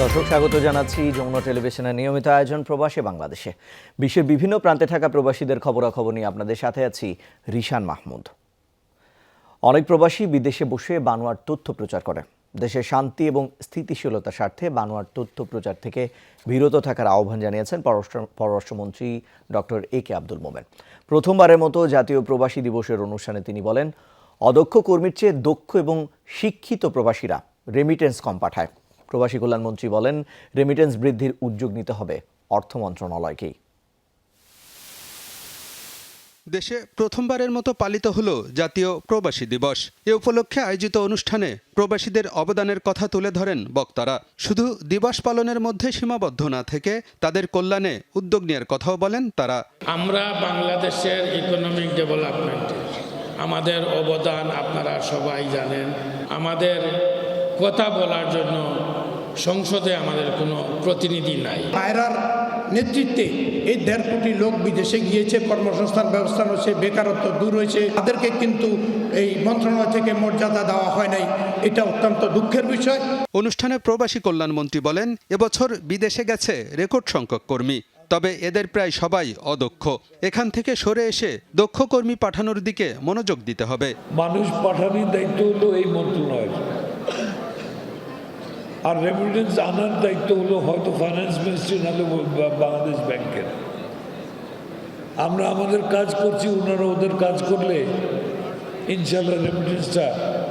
দর্শক স্বাগত জানাচ্ছি যমুনা টেলিভিশনের নিয়মিত আয়োজন প্রবাসী বাংলাদেশে। বিশ্বের বিভিন্ন প্রান্তে থাকা প্রবাসীদের খবরাখবর নিয়ে আপনাদের সাথে আছি রিশান মাহমুদ। অনেক প্রবাসী বিদেশে বসে বানোয়াট তথ্য প্রচার করে। দেশের শান্তি এবং স্থিতিশীলতার স্বার্থে বানোয়াট তথ্য প্রচার থেকে বিরত থাকার আহ্বান জানিয়েছেন পররাষ্ট্রমন্ত্রী ডক্টর এ.কে আব্দুল মোমেন। প্রথমবারের মতো জাতীয় প্রবাসী দিবসের অনুষ্ঠানে তিনি বলেন, অদক্ষ কর্মীর চেয়ে দক্ষ এবং শিক্ষিত প্রবাসীরা রেমিটেন্স কম পাঠায়। প্রবাসী কল্যাণমন্ত্রী বলেন, রেমিটেন্স বৃদ্ধির উদ্যোগ নিতে হবে অর্থ মন্ত্রণালয়কেই। দেশে প্রথমবারের মতো পালিত হলো জাতীয় প্রবাসী দিবস। এ উপলক্ষে আয়োজিত অনুষ্ঠানে প্রবাসীদের অবদানের কথা তুলে ধরেন বক্তারা। শুধু দিবস পালনের মধ্যে সীমাবদ্ধ না থেকে তাদের কল্যাণে উদ্যোগ নেওয়ার কথাও বলেন তারা। আমরা বাংলাদেশের ইকোনমিক ডেভেলপমেন্টে আমাদের অবদান আপনারা সবাই জানেন। আমাদের কথা বলার জন্য সংসদে আমাদের কোনো প্রতিনিধি নাই। আয়রার নেতৃত্বে এই 1.5 কোটি লোক বিদেশে গিয়েছে, কর্মসংস্থান ব্যবস্থা হয়েছে, বেকারত্ব দূর হয়েছে। তাদেরকে কিন্তু এই মন্ত্রণালয় থেকে মর্যাদা দেওয়া হয় নাই, এটা অত্যন্ত দুঃখের বিষয়। অনুষ্ঠানে প্রবাসী কল্যাণমন্ত্রী বলেন, এবছর বিদেশে গেছে রেকর্ড সংখ্যক কর্মী, তবে এদের প্রায় সবাই অদক্ষ। এখান থেকে সরে এসে দক্ষ কর্মী পাঠানোর দিকে মনোযোগ দিতে হবে। মানুষ পাঠানোর দায়িত্ব হলো এই মন্ত্রণালয়ের, আর রেমিটেন্স আনার দায়িত্ব হলো হয়তো ফাইন্যান্স মিনিস্ট্রি নাহলে বাংলাদেশ ব্যাংকের। আমরা আমাদের কাজ করছি, ওনারা ওদের কাজ করলে ইনশাআল্লাহ রেমিটেন্সটা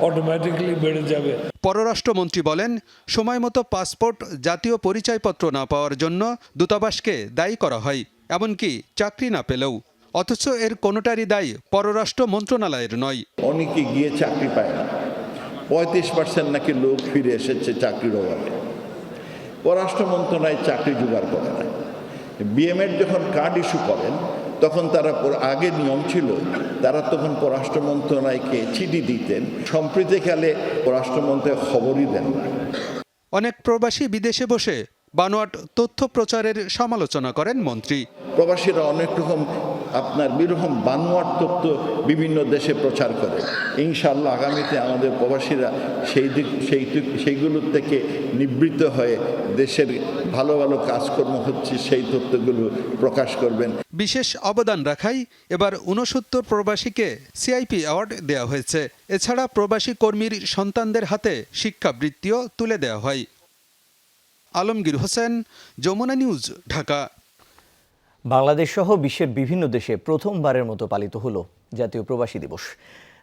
অটোমেটিক্যালি বেড়ে যাবে। পররাষ্ট্রমন্ত্রী বলেন, সময় মতো পাসপোর্ট, জাতীয় পরিচয়পত্র না পাওয়ার জন্য দূতাবাসকে দায়ী করা হয়, এমনকি চাকরি না পেলেও। অথচ এর কোনোটারই দায়ী পররাষ্ট্র মন্ত্রণালয়ের নয়। অনেকে গিয়ে চাকরি পায় না, 35% নাকি লোক ফিরে এসেছে চাকরির অভাবে। পররাষ্ট্র মন্ত্রণালয় চাকরি জোগাড় করে না। বিএমএড যখন কার্ড ইস্যু করেন তখন তারা, আগে নিয়ম ছিল তারা তখন পররাষ্ট্র মন্ত্রণালয়কে চিঠি দিতেন, সম্প্রতিকালে পররাষ্ট্র মন্ত্রণালয় খবরই দেন না। অনেক প্রবাসী বিদেশে বসে বানোয়াট তথ্য প্রচারের সমালোচনা করেন মন্ত্রী। প্রবাসীরা অনেক রকম বিরকম বানোয়াট তথ্য বিভিন্ন দেশে প্রচার করে। ইনশাআল্লাহ আগামীতে আমাদের প্রবাসীরা সেইগুলোর থেকে নিবৃত্ত হয়ে দেশের ভালো ভালো কাজকর্ম হচ্ছে সেই তথ্যগুলো প্রকাশ করবেন। বিশেষ অবদান রাখাই এবার 69 প্রবাসীকে সিআইপি অ্যাওয়ার্ড দেওয়া হয়েছে। এছাড়া প্রবাসী কর্মীর সন্তানদের হাতে শিক্ষাবৃত্তিও তুলে দেওয়া হয়। আলমগীর হোসেন, যমুনা নিউজ, ঢাকা। বাংলাদেশ সহ বিশ্বের বিভিন্ন দেশে প্রথমবারের মতো পালিত হলো জাতীয় প্রবাসী দিবস।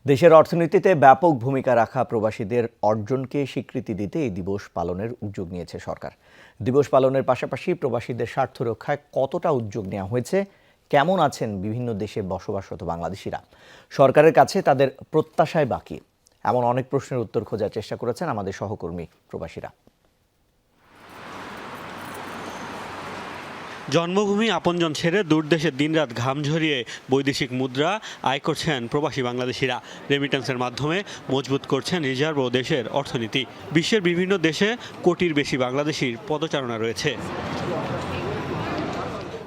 দেশের অর্থনীতিতে ব্যাপক ভূমিকা রাখা প্রবাসীদের অর্জনকে স্বীকৃতি দিতে এই দিবস পালনের উদ্যোগ নিয়েছে সরকার। দিবস পালনের পাশাপাশি প্রবাসীদের স্বার্থ রক্ষায় কতটা উদ্যোগ নেওয়া হয়েছে, কেমন আছেন বিভিন্ন দেশে বসবাসরত বাংলাদেশিরা, সরকারের কাছে তাদের প্রত্যাশায় বাকি, এমন অনেক প্রশ্নের উত্তর খোঁজার চেষ্টা করেছেন আমাদের সহকর্মী প্রবাসীরা। জন্মভূমি আপনজন ছেড়ে দূরদেশে দিনরাত ঘাম ঝরিয়ে বৈদেশিক মুদ্রা আয় করছেন প্রবাসী বাংলাদেশিরা। রেমিটেন্সের মাধ্যমে মজবুত করছেন রিজার্ভ ও দেশের অর্থনীতি। বিশ্বের বিভিন্ন দেশে কোটির বেশি বাংলাদেশির পদচারণা রয়েছে।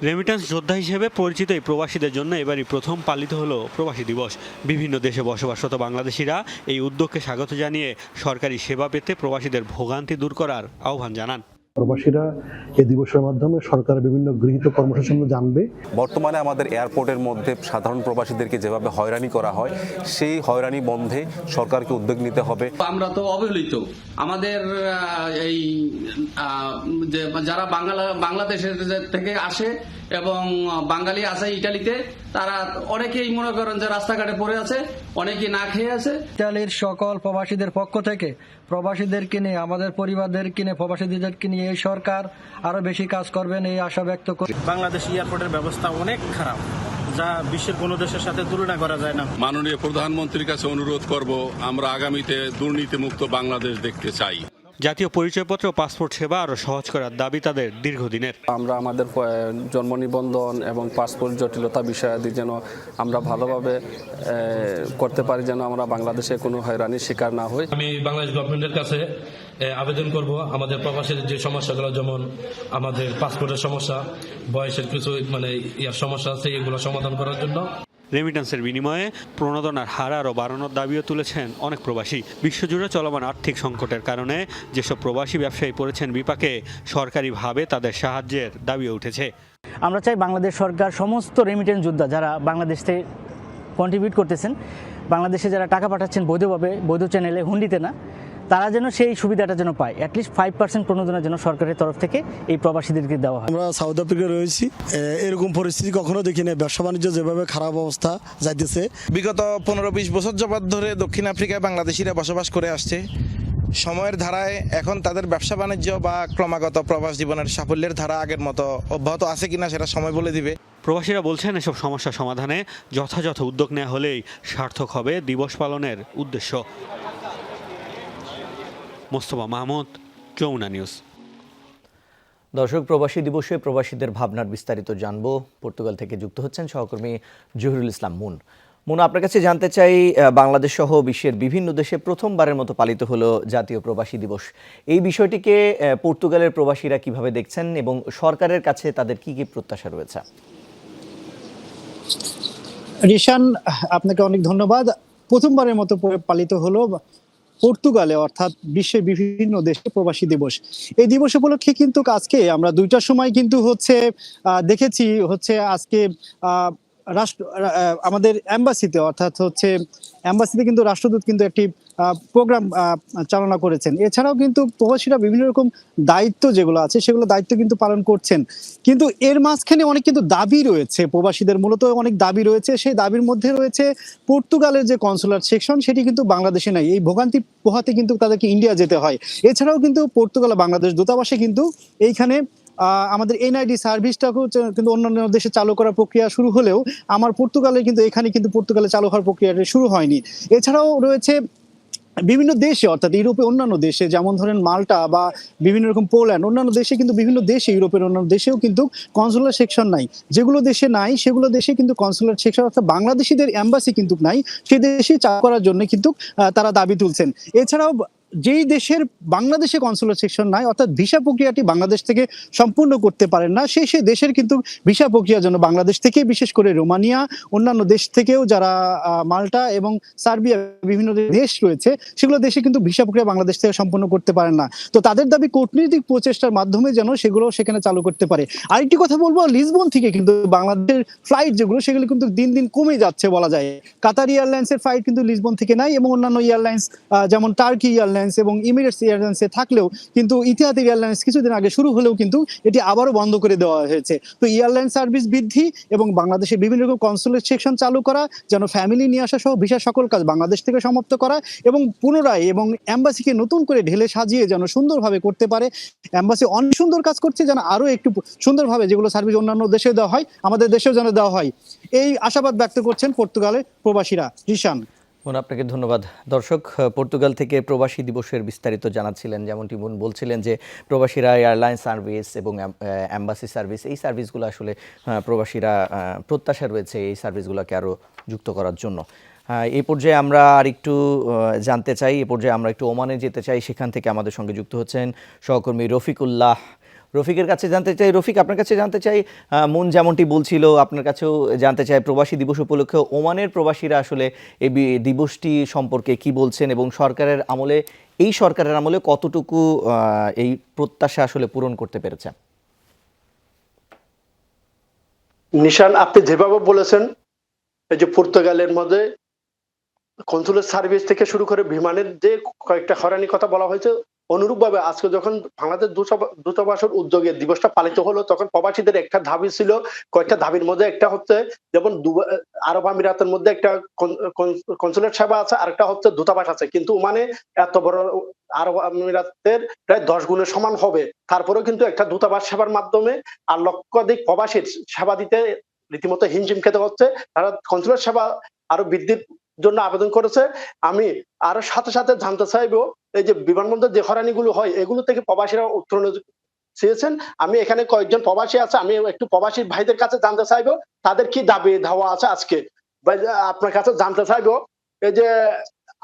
রেমিটেন্স যোদ্ধা হিসেবে পরিচিত এই প্রবাসীদের জন্য এবারই প্রথম পালিত হলো প্রবাসী দিবস। বিভিন্ন দেশে বসবাসরত বাংলাদেশিরা এই উদ্যোগকে স্বাগত জানিয়ে সরকারি সেবা পেতে প্রবাসীদের ভোগান্তি দূর করার আহ্বান জানান। প্রবাসীরা এই দিবসের মাধ্যমে সরকারের বিভিন্ন গৃহীত কর্মসূচি জানবে। বর্তমানে আমাদের এয়ারপোর্টের মধ্যে সাধারণ প্রবাসীদেরকে যেভাবে হয়রানি করা হয়, সেই হয়রানি বন্ধে সরকারকে উদ্যোগ নিতে হবে। আমরা তো অবহেলিত। আমাদের এই যারা বাংলাদেশের থেকে আসে এবং বাঙালি আছে ইটালিতে, তারা অনেকেই মনে করেন যে রাস্তাঘাটে পড়ে আছে, অনেকেই না খেয়ে আছে। ইটালির সকল প্রবাসীদের পক্ষ থেকে প্রবাসীদেরকে নিয়ে, আমাদের পরিবারদেরকে নিয়ে, প্রবাসীদেরকে নিয়ে এই সরকার আরো বেশি কাজ করবেন এই আশা ব্যক্ত করি। বাংলাদেশ এয়ারপোর্টের ব্যবস্থা অনেক খারাপ, যা বিশ্বের কোনো দেশের সাথে তুলনা করা যায় না। মাননীয় প্রধানমন্ত্রীর কাছে অনুরোধ করব, আমরা আগামীতে দুর্নীতিমুক্ত বাংলাদেশ দেখতে চাই। জাতীয় পরিচয়পত্র ও পাসপোর্ট সেবা আরও সহজ করার দাবি তাদের দীর্ঘদিনের। আমরা আমাদের জন্ম নিবন্ধন এবং পাসপোর্ট জটিলতা বিষয়াদি যেন আমরা ভালোভাবে করতে পারি, যেন আমরা বাংলাদেশে কোনো হয়রানির শিকার না হই। আমি বাংলাদেশ গভর্নমেন্টের কাছে আবেদন করব, আমাদের প্রবাসীর যে সমস্যাগুলো, যেমন আমাদের পাসপোর্টের সমস্যা, বয়সের কিছু সমস্যা আছে, এগুলো সমাধান করার জন্য। রেমিটেন্সের বিনিময়ে প্রণোদনার হার আরও বাড়ানোর দাবিও তুলেছেন অনেক প্রবাসী। বিশ্বজুড়ে চলমান আর্থিক সংকটের কারণে যেসব প্রবাসী ব্যবসায়ী পড়েছেন বিপাকে সরকারিভাবে তাদের সাহায্যের দাবিও উঠেছে। আমরা চাই বাংলাদেশ সরকার সমস্ত রেমিটেন্স যোদ্ধা যারা বাংলাদেশে কন্ট্রিবিউট করতেছেন, বাংলাদেশে যারা টাকা পাঠাচ্ছেন বৈধভাবে, বৈধ চ্যানেলে, হুন্ডিতে না, তারা যেন সেই সুবিধাটা যেন পায়। অ্যাটলিস্ট 5% প্রণোদনা যেন সরকারের তরফ থেকে এই প্রবাসীদেরকে দেওয়া হয়। আমরা সাউথ আফ্রিকায় রয়েছি, এরকম পরিস্থিতি কখনো দেখি না। ব্যবসা বাণিজ্য যেভাবে খারাপ অবস্থা যাইতেছে, বিগত 15-20 বছর যাবৎ ধরে দক্ষিণ আফ্রিকায় বাংলাদেশিরা বসবাস করে আসছে। সময়ের ধারায় এখন তাদের ব্যবসা বাণিজ্য বা ক্রমাগত প্রবাস জীবনের সাফল্যের ধারা আগের মতো অব্যাহত আছে কিনা সেটা সময় বলে দিবে। প্রবাসীরা বলছেন এসব সমস্যা সমাধানে যথাযথ উদ্যোগ নেওয়া হলেই সার্থক হবে দিবস পালনের উদ্দেশ্য। মোস্তফা মাহমুদ, যমুনা নিউজ। দর্শক, প্রবাসী দিবসে প্রবাসীদের ভাবনার বিস্তারিত জানবো। পর্তুগাল থেকে যুক্ত হচ্ছেন সহকর্মী জহিরুল ইসলাম মুন। মুন, আপনার কাছে জানতে চাই, বাংলাদেশ সহ বিশ্বের বিভিন্ন দেশে প্রথমবারের মতো পালিত হলো জাতীয় প্রবাসী দিবস। এই বিষয়টিকে পর্তুগালের প্রবাসীরা কিভাবে দেখছেন এবং সরকারের কাছে তাদের কি কি প্রত্যাশা রয়েছে? রিশান, আপনাকে অনেক ধন্যবাদ। প্রথমবারের মতো পালিত হলো পর্তুগালে, অর্থাৎ বিশ্বের বিভিন্ন দেশে প্রবাসী দিবস। এই দিবস উপলক্ষে কিন্তু আজকে আমরা 2টার সময় কিন্তু দেখেছি আজকে আমাদের এম্বাসিতে, অর্থাৎ এম্বাসিতে কিন্তু রাষ্ট্রদূত কিন্তু একটি প্রোগ্রাম চালনা করেছেন। এছাড়াও কিন্তু প্রবাসীরা বিভিন্ন রকম দায়িত্ব যেগুলো আছে সেগুলো দায়িত্ব কিন্তু পালন করছেন। কিন্তু এর মাঝখানে অনেক কিন্তু দাবি রয়েছে, প্রবাসীদের মূলত অনেক দাবি রয়েছে। সেই দাবির মধ্যে রয়েছে পর্তুগালের যে কনসুলার সেকশন, সেটি কিন্তু বাংলাদেশে নাই। এই ভোগান্তি পোহাতে কিন্তু তাদেরকে ইন্ডিয়া যেতে হয়। এছাড়াও কিন্তু পর্তুগাল বাংলাদেশ দূতাবাসে কিন্তু এইখানে আমাদের এনআইডি সার্ভিসটাকেও কিন্তু অন্যান্য দেশে চালু করার প্রক্রিয়া শুরু হলেও আমার পর্তুগালে কিন্তু এখানে কিন্তু পর্তুগালে চালু হওয়ার প্রক্রিয়াটা শুরু হয়নি। এছাড়াও রয়েছে বিভিন্ন দেশে, অর্থাৎ ইউরোপে অন্যান্য দেশে, যেমন ধরেন মাল্টা বা বিভিন্ন রকম পোল্যান্ড, অন্যান্য দেশে কিন্তু বিভিন্ন দেশে, ইউরোপের অন্যান্য দেশেও কিন্তু কনসুলার সেকশন নাই। যেগুলো দেশে নাই সেগুলো দেশে কিন্তু কনসুলার সেকশন, অর্থাৎ বাংলাদেশিদের এম্বাসি কিন্তু নাই, সে দেশে চালু করার জন্য কিন্তু তারা দাবি তুলছেন। এছাড়াও যেই দেশের বাংলাদেশে কনসুলার সেকশন নাই, অর্থাৎ ভিসা প্রক্রিয়াটি বাংলাদেশ থেকে সম্পূর্ণ করতে পারেন না, সেই দেশের কিন্তু ভিসা প্রক্রিয়ার জন্য বাংলাদেশ থেকে, বিশেষ করে রোমানিয়া, অন্যান্য দেশ থেকেও যারা মাল্টা এবং সার্বিয়া, বিভিন্ন দেশ রয়েছে, সেগুলো দেশে কিন্তু ভিসা প্রক্রিয়া বাংলাদেশ থেকে সম্পূর্ণ করতে পারেন না। তো তাদের দাবি কূটনৈতিক প্রচেষ্টার মাধ্যমে যেন সেগুলো সেখানে চালু করতে পারে। আরেকটি কথা বলবো, লিসবন থেকে কিন্তু বাংলাদেশের ফ্লাইট যেগুলো, সেগুলো কিন্তু দিন দিন কমে যাচ্ছে বলা যায়। কাতার এয়ারলাইন্সের ফ্লাইট কিন্তু লিসবন থেকে নাই, এবং অন্যান্য এয়ারলাইন্স যেমন টার্কি এয়ারলাইন্স এবং ইমিরেটস এয়ারলাইন্সে থাকলেও কিন্তু ইতিহাদ এয়ারলাইন্স কিছুদিন আগে শুরু হলেও কিন্তু এটি আবারও বন্ধ করে দেওয়া হয়েছে। তো এয়ারলাইন সার্ভিস বৃদ্ধি এবং বাংলাদেশে বিভিন্ন রকম কনসুলেট সেকশন চালু করা, যেন ফ্যামিলি নিয়ে আসা সহ ভিসা সকল কাজ বাংলাদেশ থেকে সমাপ্ত করা, এবং পুনরায় এবং এম্বাসিকে নতুন করে ঢেলে সাজিয়ে যেন সুন্দরভাবে করতে পারে। এম্বাসি অনেক সুন্দর কাজ করছে, যেন আরো একটু সুন্দরভাবে যেগুলো সার্ভিস অন্যান্য দেশে দেওয়া হয়, আমাদের দেশেও যেন দেওয়া হয়, এই আশাবাদ ব্যক্ত করছেন পর্তুগালের প্রবাসীরা। ঈশান, আপনাকে ধন্যবাদ। দর্শক, পর্তুগাল থেকে প্রবাসী দিবসের বিস্তারিত জানাচ্ছিলেন। যেমনটি মুন বলছিলেন যে প্রবাসীরা এয়ারলাইন সার্ভিস এবং এম্বাসি সার্ভিস, এই সার্ভিসগুলো আসলে প্রবাসীরা প্রত্যাশা রয়েছে এই সার্ভিসগুলোকে আরও যুক্ত করার জন্য। এই পর্যায়ে আমরা আরেকটু জানতে চাই, এই পর্যায়ে আমরা একটু ওমানে যেতে চাই। সেখান থেকে আমাদের সঙ্গে যুক্ত হচ্ছেন সহকর্মী রফিকুল্লাহ। রফিকের কাছে জানতে চাই, রফিক আপনার কাছে জানতে চাই, মুন যেমনটি বলছিল আপনার কাছেও জানতে চাই, প্রবাসী দিবস উপলক্ষে ওমানের প্রবাসীরা আসলে এই দিবসটি সম্পর্কে কি বলছেন এবং এই সরকারের আমলে কতটুকু এই প্রত্যাশা আসলে পূরণ করতে পেরেছে? নিশান, আপনি যেভাবে বলেছেন, এই যে পর্তুগালের মধ্যে কনসুলেট সার্ভিস থেকে শুরু করে বিমানের যে কয়েকটা হয়রানির কথা বলা হয়েছে, অনুরূপভাবে আজকে যখন বাংলাদেশ দূতাবাসের উদ্যোগে দিবসটা পালিত হলো, তখন প্রবাসীদের একটা দাবি ছিল। কয়েকটা দাবির মধ্যে একটা হচ্ছে, যেমন আরব আমিরাতের মধ্যে একটা কনসুলেট সেবা আছে, আর একটা হচ্ছে দূতাবাস আছে, কিন্তু মানে এত বড় আরব আমিরাতের প্রায় 10 গুণের সমান হবে, তারপরেও কিন্তু একটা দূতাবাস সেবার মাধ্যমে আর লক্ষাধিক প্রবাসীর সেবা দিতে রীতিমতো হিমশিম খেতে হচ্ছে। তারা কনসুলেট সেবা আরো বৃদ্ধির জন্য আবেদন করেছে। আমি আরো সাথে সাথে জানতে চাইবো, এই যে বিমানবন্দর যে হয়রানিগুলো হয়, এগুলো থেকে প্রবাসীরা উত্তরণ চেয়েছেন। আমি এখানে কয়েকজন প্রবাসী আছে, আমি একটু প্রবাসী ভাইদের কাছে জানতে চাইবো তাদের কি দাবি ধাওয়া আছে আজকে। আপনার কাছে জানতে চাইবো, এই যে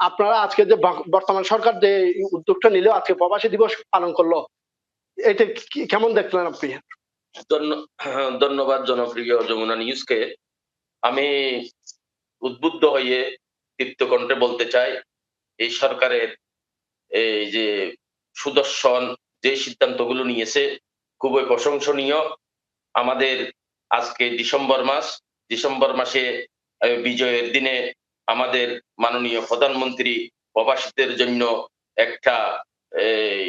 আপনারা আজকে যে বর্তমান সরকার যে উদ্যোগটা নিল, আজকে প্রবাসী দিবস পালন করলো, এটা কেমন দেখলেন আপনি? ধন্যবাদ জনপ্রিয় যমুনা নিউজকে। আমি উদ্বুদ্ধ হয়ে তৃপ্তকণ্ঠে বলতে চাই, এই সরকারের এই যে সুদর্শন যে সিদ্ধান্তগুলো নিয়েছে খুবই প্রশংসনীয়। আমাদের আজকে ডিসেম্বর মাসে বিজয়ের দিনে আমাদের মাননীয় প্রধানমন্ত্রী প্রবাসীদের জন্য একটা এই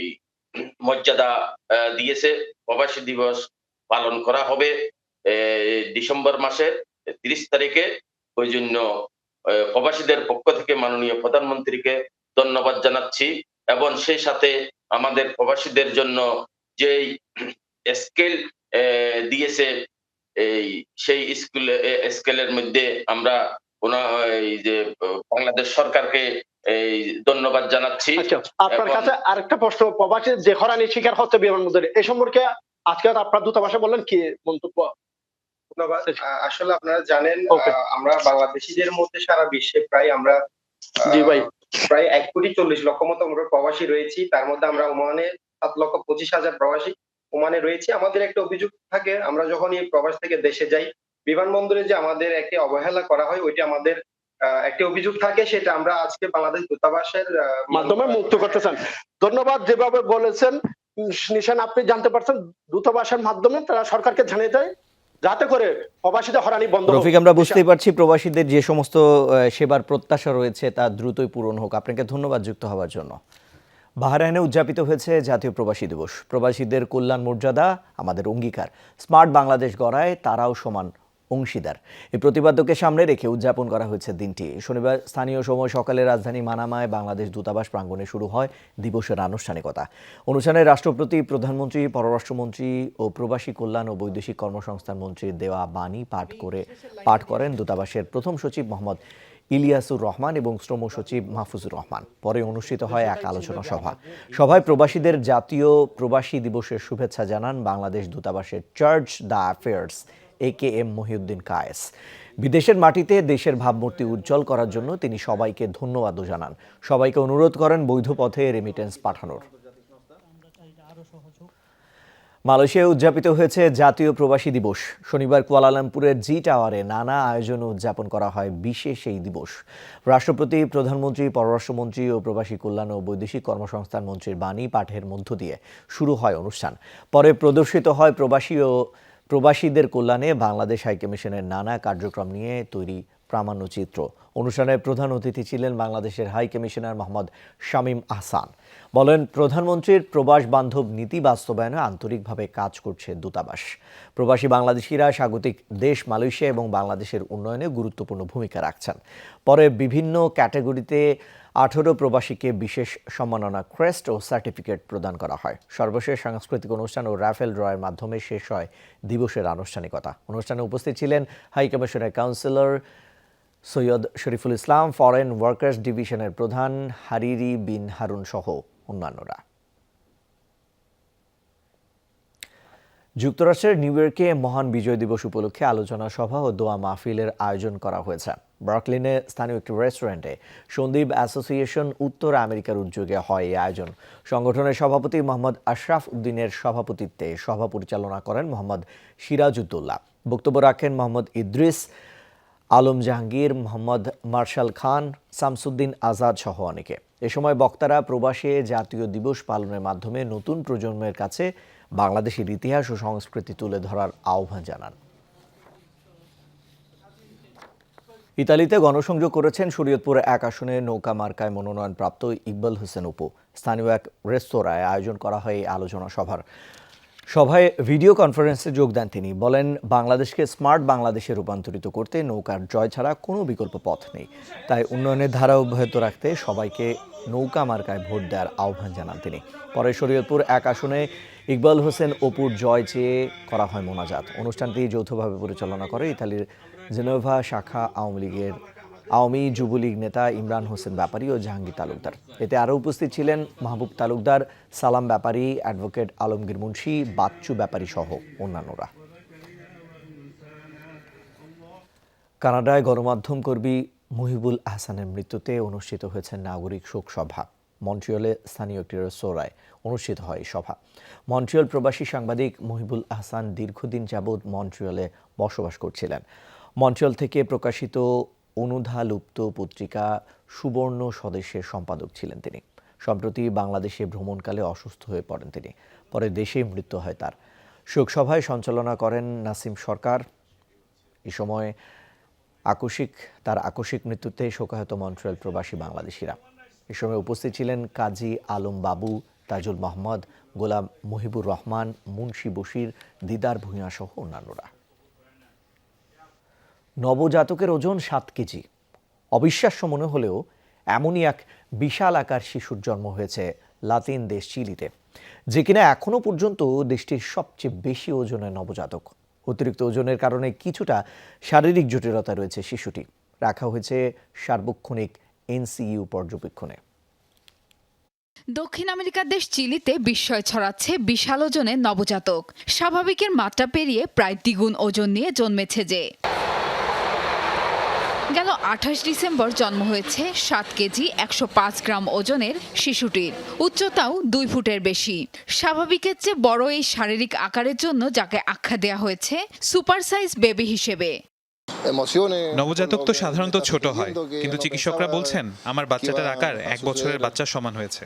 মর্যাদা দিয়েছে। প্রবাসী দিবস পালন করা হবে ডিসেম্বর মাসের 30 তারিখে। ওই জন্য প্রবাসীদের পক্ষ থেকে মাননীয় প্রধানমন্ত্রীকে ধন্যবাদ জানাচ্ছি, এবং সেই সাথে আমাদের প্রবাসীদের জন্য যেই স্কেল দিয়েছে সেই স্কেলের মধ্যে আমরা এই যে বাংলাদেশ সরকারকে ধন্যবাদ জানাচ্ছি। আপনার কাছে আরেকটা প্রশ্ন, প্রবাসী যে হয়রানির শিকার হচ্ছে বিমানবন্দরে, এই সম্পর্কে আজকে আপনার দূতাবাসে বললেন কি মন্তব্য? ধন্যবাদ। আসলে আপনারা জানেন আমরা বাংলাদেশিদের মধ্যে সারা বিশ্বে প্রায় 1,40,00,000 মতো আমরা প্রবাসী রয়েছি। তার মধ্যে আমরা ওমানে 7,25,000 প্রবাসী ওমানে রয়েছে। আমাদের একটা অভিযোগ থাকে, আমরা যখন এই প্রবাস থেকে দেশে যাই বিমানবন্দরে যে আমাদের একটা অবহেলা করা হয়, ওইটা আমাদের একটা অভিযোগ থাকে, সেটা আমরা আজকে বাংলাদেশ দূতাবাসের মাধ্যমে মুক্ত করতে চান। ধন্যবাদ। যেভাবে বলেছেন নিশান, আপনি জানতে পারছেন দূতাবাসের মাধ্যমে তারা সরকারকে জানিয়ে দেয় যাতে করে প্রবাসীদের হয়রানি বন্ধ হোক। রফিক, আমরা বুঝতেই পারছি প্রবাসীদের যে সমস্ত সেবার প্রত্যাশা রয়েছে তা দ্রুতই পূরণ হোক। আপনাকে ধন্যবাদ যুক্ত হওয়ার জন্য। বাহরাইনে উদযাপিত হয়েছে জাতীয় প্রবাসী দিবস। প্রবাসীদের কল্যাণ মর্যাদা আমাদের অঙ্গীকার। স্মার্ট বাংলাদেশ গড়ায় তারাও সমান অংশীদার, এই প্রতিপাদ্যকে সামনে রেখে উদযাপন করা হয়েছে দিনটি। শনিবার স্থানীয় সময় সকালে রাজধানী মানামায় বাংলাদেশ দূতাবাস প্রাঙ্গণে শুরু হয় দিবসের আনুষ্ঠানিকতা। অনুষ্ঠানে রাষ্ট্রপতি, প্রধানমন্ত্রী, পররাষ্ট্রমন্ত্রী ও প্রবাসী কল্যাণ ও বৈদেশিক কর্মসংস্থান মন্ত্রীর দেওয়া বাণী পাঠ করেন দূতাবাসের প্রথম সচিব মোহাম্মদ ইলিয়াসুর রহমান এবং শ্রম সচিব মাহফুজুর রহমান। পরে অনুষ্ঠিত হয় এক আলোচনা সভায় প্রবাসীদের জাতীয় প্রবাসী দিবসের শুভেচ্ছা জানান বাংলাদেশ দূতাবাসের charge d' affaires AKM Mohiuddin Kayes. বিদেশের মাটিতে দেশের ভাবমূর্তি উজ্জ্বল করার জন্য তিনি সবাইকে ধন্যবাদও জানান। সবাইকে অনুরোধ করেন বৈধ পথে রেমিটেন্স পাঠানোর। মালয়েশিয়ায় উদযাপিত হয়েছে জাতীয় প্রবাসী দিবস। শনিবার কুয়ালালামপুরের জি টাওয়ারে নানা আয়োজনে উদযাপন করা হয় বিশেষ এই দিবস। রাষ্ট্রপতি, প্রধানমন্ত্রী, পররাষ্ট্রমন্ত্রী ও প্রবাসী কল্যাণ ও বৈদেশিক কর্মসংস্থান মন্ত্রীর বাণী পাঠের মধ্য দিয়ে শুরু হয় অনুষ্ঠান। পরে প্রদর্শিত হয় প্রবাসীদের কল্যাণে বাংলাদেশ হাইকমিশনের নানা কার্যক্রম নিয়ে তৈরি প্রামাণ্যচিত্র। অনুষ্ঠানে প্রধান অতিথি ছিলেন বাংলাদেশের হাই কমিশনার মোহাম্মদ শামীম আহসান। বলেন, প্রধানমন্ত্রীর প্রবাস বান্ধব নীতি বাস্তবায়নে আন্তরিকভাবে কাজ করছে দূতাবাস। প্রবাসী বাংলাদেশিরা স্বাগতিক দেশ মালয়েশিয়া এবং বাংলাদেশের উন্নয়নে গুরুত্বপূর্ণ ভূমিকা রাখছেন। পরে বিভিন্ন ক্যাটাগরিতে 18 প্রবাসীকে বিশেষ সম্মাননা ক্রেস্ট ও সার্টিফিকেট প্রদান করা হয়। সর্বশেষ সাংস্কৃতিক অনুষ্ঠান ও রাফেল ড্রয়ের মাধ্যমে শেষ হয় দিবসের আনুষ্ঠানিকতা। অনুষ্ঠানে উপস্থিত ছিলেন হাই কমিশনের councillor Syed Shariful Islam, foreign workers ডিভিশনের প্রধান হারিরি বিন হারুন সহ অন্যান্যরা। যুক্তরাষ্ট্রের নিউ ইয়র্কে মহান বিজয় দিবস উপলক্ষে আলোচনা সভা ও দোয়া মাহফিলের আয়োজন করা হয়েছে। ব্রুকলিনে স্থানীয় একটি রেস্টুরেন্টে সন্দীপ অ্যাসোসিয়েশন উত্তর আমেরিকার উদ্যোগে হয় এই আয়োজন। সংগঠনের সভাপতি মোহাম্মদ আশরাফ উদ্দিনের সভাপতিত্বে সভা পরিচালনা করেন মোহাম্মদ সিরাজউদ্দৌলা। বক্তব্য রাখেন মোহাম্মদ ইদ্রিস, আলম জাহাঙ্গীর, মোহাম্মদ মার্শাল খান, শামসুদ্দিন আজাদ সহ অনেকে। এ সময় বক্তারা প্রবাসে জাতীয় দিবস পালনের মাধ্যমে নতুন প্রজন্মের কাছে বাংলাদেশের ইতিহাস ও সংস্কৃতি তুলে ধরার আহ্বান জানান। ইতালিতে গণসংযোগ করেছেন শরীয়তপুর 1 আসনে নৌকা মার্কায় মনোনয়নপ্রাপ্ত ইকবাল হোসেন অপু। স্থানীয় এক রেস্তোরাঁয় আয়োজন করা হয় এই আলোচনা সভায় ভিডিও কনফারেন্সে যোগ দেন তিনি। বলেন, বাংলাদেশকে স্মার্ট বাংলাদেশে রূপান্তরিত করতে নৌকার জয় ছাড়া কোনো বিকল্প পথ নেই। তাই উন্নয়নের ধারা অব্যাহত রাখতে সবাইকে নৌকা মার্কায় ভোট দেওয়ার আহ্বান জানান তিনি। পরে শরীয়তপুর 1 আসনে ইকবাল হোসেন অপুর জয় চেয়ে করা হয় মোনাজাত। অনুষ্ঠানটি যৌথভাবে পরিচালনা করে ইতালির জেনেভা শাখা আওয়ামী যুবলীগ নেতা ইমরান হোসেন ব্যাপারী ও জাহাঙ্গীর তালুকদার। এতে আরও উপস্থিত ছিলেন মাহবুব তালুকদার, সালাম ব্যাপারী, অ্যাডভোকেট আলমগীর মুন্সি, বাচ্চু ব্যাপারী সহ অন্যান্যরা। কানাডায় গণমাধ্যম কর্মী মুহিবুল আহসানের মৃত্যুতে অনুষ্ঠিত হয়েছে নাগরিক শোক সভা। মন্ট্রিয়লে স্থানীয় একটি রেস্তোরাঁয় অনুষ্ঠিত হয় এই সভা। মন্ট্রিয়ল প্রবাসী সাংবাদিক মুহিবুল আহসান দীর্ঘদিন যাবৎ মন্ট্রিয়লে বসবাস করছিলেন। মন্ট্রিয়াল থেকে প্রকাশিত অনুধা লুপ্ত পত্রিকা সুবর্ণ স্বদেশের সম্পাদক ছিলেন তিনি। সম্প্রতি বাংলাদেশে ভ্রমণকালে অসুস্থ হয়ে পড়েন তিনি। পরে দেশেই মৃত্যু হয় তার। শোকসভায় সঞ্চালনা করেন নাসিম সরকার। এ সময় তার আকস্মিক মৃত্যুতে শোকাহত মন্ট্রিয়াল প্রবাসী বাংলাদেশিরা। এ সময় উপস্থিত ছিলেন কাজী আলম বাবু, তাজুল মোহাম্মদ, গোলাম মুহিবুর রহমান, মুন্সি বশির, দিদার ভূঁইয়া সহ অন্যান্যরা। নবজাতকের ওজন 7 কেজি। অবিশ্বাস্য মনে হলেও এমনই এক বিশাল আকার শিশুর জন্ম হয়েছে লাতিন দেশ চিলিতে, যে কিনা এখনো পর্যন্ত দেশটির সবচেয়ে বেশি ওজনের নবজাতক। অতিরিক্ত ওজনের কারণে কিছুটা শারীরিক জটিলতা রয়েছে শিশুটি। রাখা হয়েছে সার্বক্ষণিক এনসিইউ পর্যবেক্ষণে। দক্ষিণ আমেরিকার দেশ চিলিতে বিস্ময় ছড়াচ্ছে বিশাল ওজনের নবজাতক। স্বাভাবিকের মাত্রা পেরিয়ে প্রায় দ্বিগুণ ওজন নিয়ে জন্মেছে যে। গেল 28 ডিসেম্বর জন্ম হয়েছে 7 কেজি 105 গ্রাম ওজনের শিশুটির। উচ্চতাও 2 ফুটের বেশি। স্বাভাবিকের চেয়ে বড় এই শারীরিক আকারের জন্য যাকে আখ্যা দেওয়া হয়েছে সুপার সাইজ বেবি হিসেবে। নবজাতক তো সাধারণত ছোট হয়, কিন্তু চিকিৎসকরা বলছেন আমার বাচ্চাটার আকার 1 বছরের বাচ্চার সমান হয়েছে।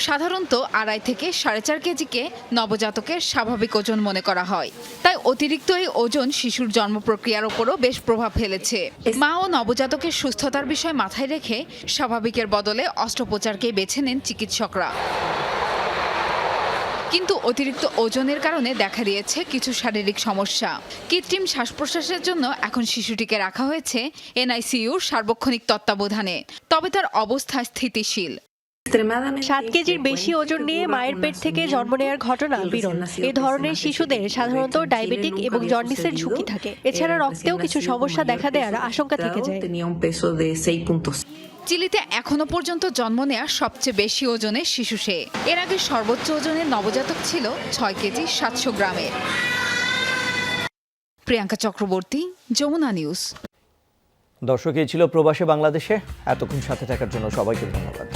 সাধারণত 2.5 থেকে 4.5 কেজিকে নবজাতকের স্বাভাবিক ওজন মনে করা হয়। তাই অতিরিক্ত এই ওজন শিশুর জন্ম প্রক্রিয়ার উপরও বেশ প্রভাব ফেলেছে। মা ও নবজাতকের সুস্থতার বিষয় মাথায় রেখে স্বাভাবিকের বদলে অস্ত্রোপচারকে বেছে নেন চিকিৎসকরা। কিন্তু অতিরিক্ত ওজনের কারণে দেখা দিয়েছে কিছু শারীরিক সমস্যা। কৃত্রিম শ্বাস প্রশ্বাসের জন্য এখন শিশুটিকে রাখা হয়েছে এনআইসিইউর সার্বক্ষণিক তত্ত্বাবধানে। তবে তার অবস্থা স্থিতিশীল। 7 কেজির বেশি ওজন নিয়ে মায়ের পেট থেকে জন্ম নেওয়ার ঘটনা বিরল। এ ধরনের শিশুদের সাধারণত ডায়াবেটিক এবং জন্ডিসের ঝুঁকি থাকে। এছাড়া রক্তেও কিছু সমস্যা দেখা দেওয়ার আশঙ্কা থেকে যায়। চিলিতে এখনো পর্যন্ত জন্ম নেওয়া সবচেয়ে বেশি ওজনের শিশু সে। এর আগে সর্বোচ্চ ওজনের নবজাতক ছিল 6 কেজি 700 গ্রামের। প্রিয়াঙ্কা চক্রবর্তী, যমুনা নিউজ। দর্শক, এই ছিল প্রবাসী বাংলাদেশে। এতক্ষণ সাথে থাকার জন্য সবাইকে ধন্যবাদ।